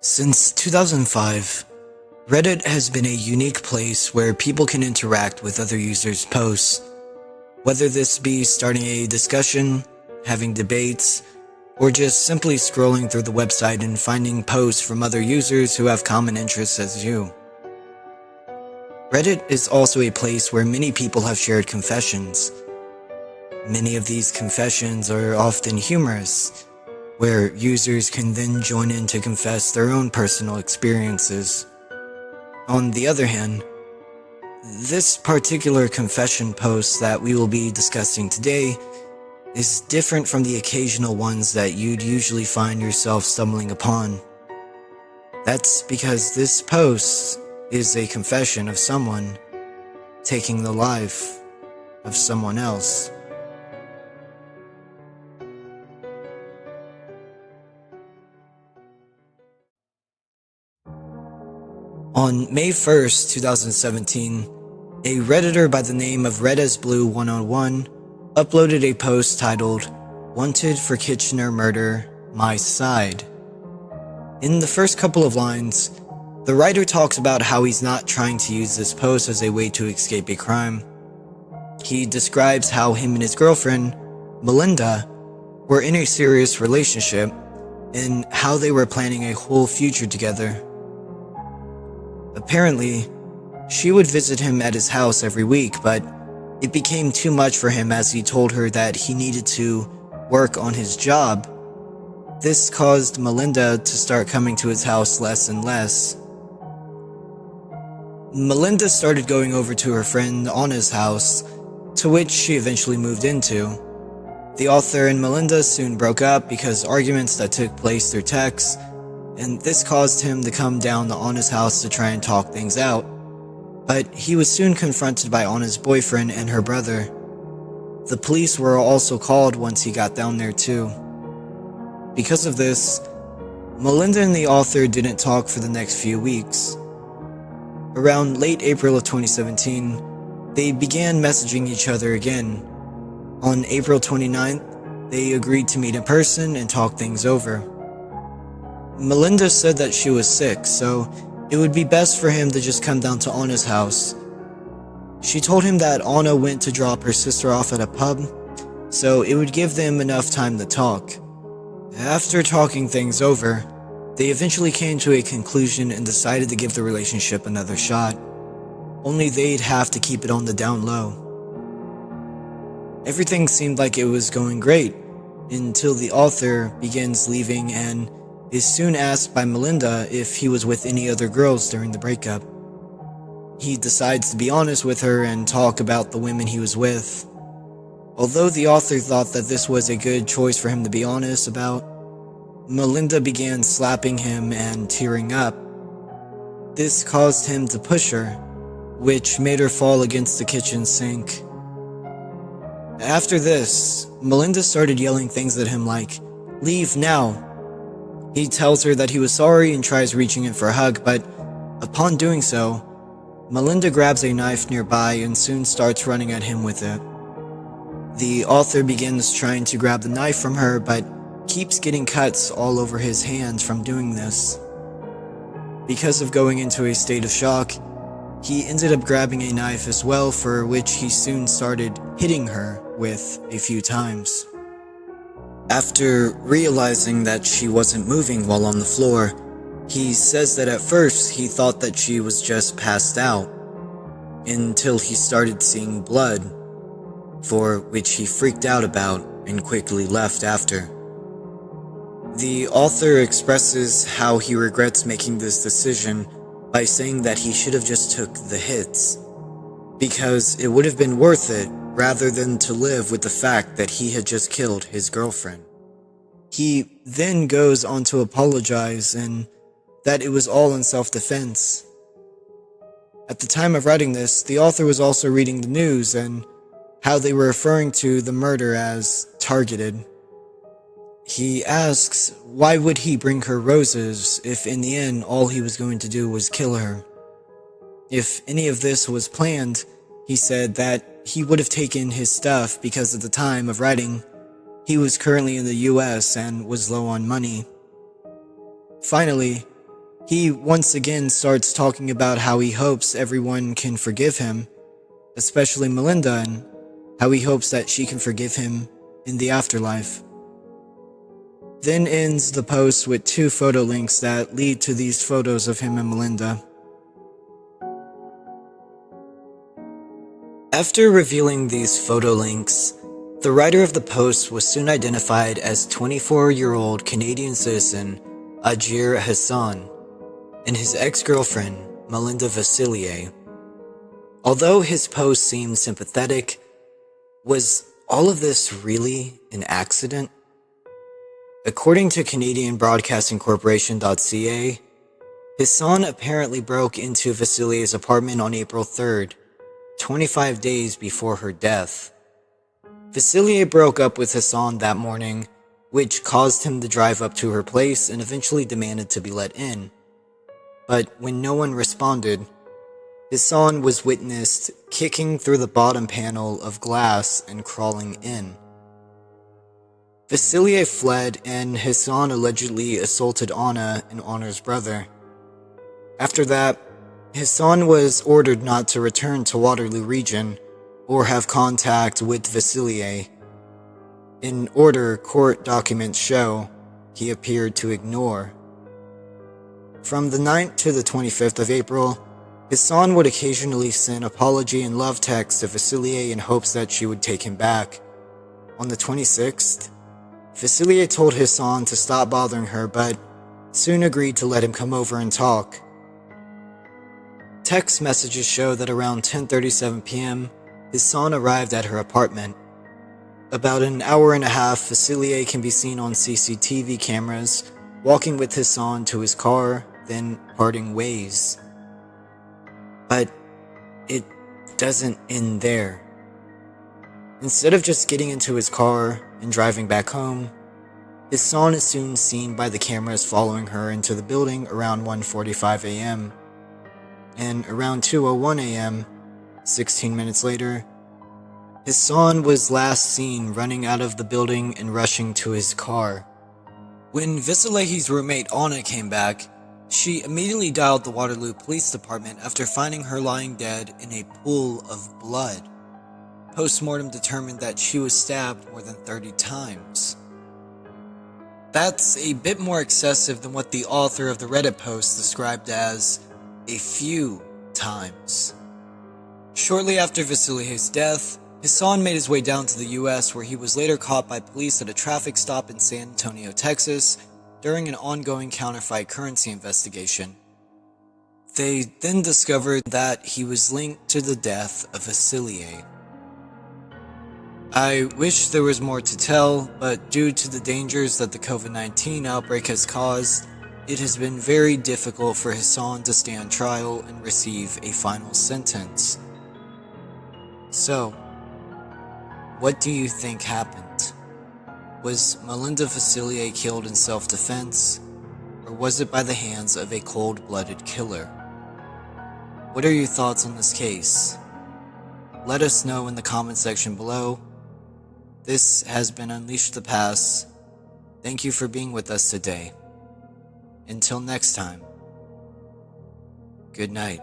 Since 2005, Reddit has been a unique place where people can interact with other users' posts, whether this be starting a discussion, having debates, or just simply scrolling through the website and finding posts from other users who have common interests as you. Reddit is also a place where many people have shared confessions. Many of these confessions are often humorous, where users can then join in to confess their own personal experiences. On the other hand, this particular confession post that we will be discussing today is different from the occasional ones that you'd usually find yourself stumbling upon. That's because this post is a confession of someone taking the life of someone else. On May 1st, 2017, a Redditor by the name of Redasblue101 uploaded a post titled, "Wanted for Kitchener Murder, My Side." In the first couple of lines, the writer talks about how he's not trying to use this post as a way to escape a crime. He describes how him and his girlfriend, Melinda, were in a serious relationship and how they were planning a whole future together. Apparently, she would visit him at his house every week, but it became too much for him as he told her that he needed to work on his job. This caused Melinda to start coming to his house less and less. Melinda started going over to her friend Anna's house, to which she eventually moved into. The author and Melinda soon broke up because arguments that took place through text, and this caused him to come down to Anna's house to try and talk things out. But he was soon confronted by Anna's boyfriend and her brother. The police were also called once he got down there too. Because of this, Melinda and the author didn't talk for the next few weeks. Around late April of 2017, they began messaging each other again. On April 29th, they agreed to meet in person and talk things over. Melinda said that she was sick, so it would be best for him to just come down to Anna's house. She told him that Anna went to drop her sister off at a pub, so it would give them enough time to talk. After talking things over, they eventually came to a conclusion and decided to give the relationship another shot. Only they'd have to keep it on the down low. Everything seemed like it was going great, until the author begins leaving and is soon asked by Melinda if he was with any other girls during the breakup. He decides to be honest with her and talk about the women he was with. Although the author thought that this was a good choice for him to be honest about, Melinda began slapping him and tearing up. This caused him to push her, which made her fall against the kitchen sink. After this, Melinda started yelling things at him like, "Leave now." He tells her that he was sorry and tries reaching in for a hug, but upon doing so, Melinda grabs a knife nearby and soon starts running at him with it. The author begins trying to grab the knife from her, but keeps getting cuts all over his hands from doing this. Because of going into a state of shock, he ended up grabbing a knife as well, for which he soon started hitting her with a few times. After realizing that she wasn't moving while on the floor, he says that at first he thought that she was just passed out, until he started seeing blood, for which he freaked out about and quickly left after. The author expresses how he regrets making this decision by saying that he should have just took the hits, because it would have been worth it rather than to live with the fact that he had just killed his girlfriend. He then goes on to apologize and that it was all in self-defense. At the time of writing this, the author was also reading the news and how they were referring to the murder as targeted. He asks why would he bring her roses if in the end all he was going to do was kill her. If any of this was planned, he said that he would have taken his stuff because at the time of writing, he was currently in the US and was low on money. Finally, He once again starts talking about how he hopes everyone can forgive him, especially Melinda, and how he hopes that she can forgive him in the afterlife. Then ends the post with 2 photo links that lead to these photos of him and Melinda. After revealing these photo links, the writer of the post was soon identified as 24-year-old Canadian citizen Ajir Hassan and his ex-girlfriend Melinda Vasilier. Although his post seemed sympathetic, was all of this really an accident? According to Canadian Broadcasting Corporation.ca, Hassan apparently broke into Vasilier's apartment on April 3rd, 25 days before her death. Vasilier broke up with Hassan that morning, which caused him to drive up to her place and eventually demanded to be let in. But when no one responded, Hassan was witnessed kicking through the bottom panel of glass and crawling in. Vasilier fled and Hassan allegedly assaulted Anna and Anna's brother. After that, Hassan was ordered not to return to Waterloo region or have contact with Vasilier. In order court documents show, he appeared to ignore. From the 9th to the 25th of April, Hassan would occasionally send apology and love texts to Vasilier in hopes that she would take him back. On the 26th, Vasilier told Hassan to stop bothering her, but soon agreed to let him come over and talk. Text messages show that around 10:37 p.m., Hassan arrived at her apartment. About an hour and a half, Vasilier can be seen on CCTV cameras, walking with Hassan to his car, then parting ways. But it doesn't end there. Instead of just getting into his car and driving back home, Hassan is soon seen by the cameras following her into the building around 1:45 a.m. And around 2:01 a.m., 16 minutes later, Hassan was last seen running out of the building and rushing to his car. When Vasilier's roommate Anna came back, she immediately dialed the Waterloo Police Department after finding her lying dead in a pool of blood. Postmortem determined that she was stabbed more than 30 times. That's a bit more excessive than what the author of the Reddit post described as a few times. Shortly after Vasilier's death, Hassan made his way down to the US, where he was later caught by police at a traffic stop in San Antonio, Texas, during an ongoing counterfeit currency investigation. They then discovered that he was linked to the death of Vasilier. I wish there was more to tell, but due to the dangers that the COVID-19 outbreak has caused, it has been very difficult for Hassan to stand trial and receive a final sentence. So, what do you think happened? Was Melinda Vasilier killed in self-defense, or was it by the hands of a cold-blooded killer? What are your thoughts on this case? Let us know in the comment section below. This has been Unleash the Past. Thank you for being with us today. Until next time, good night.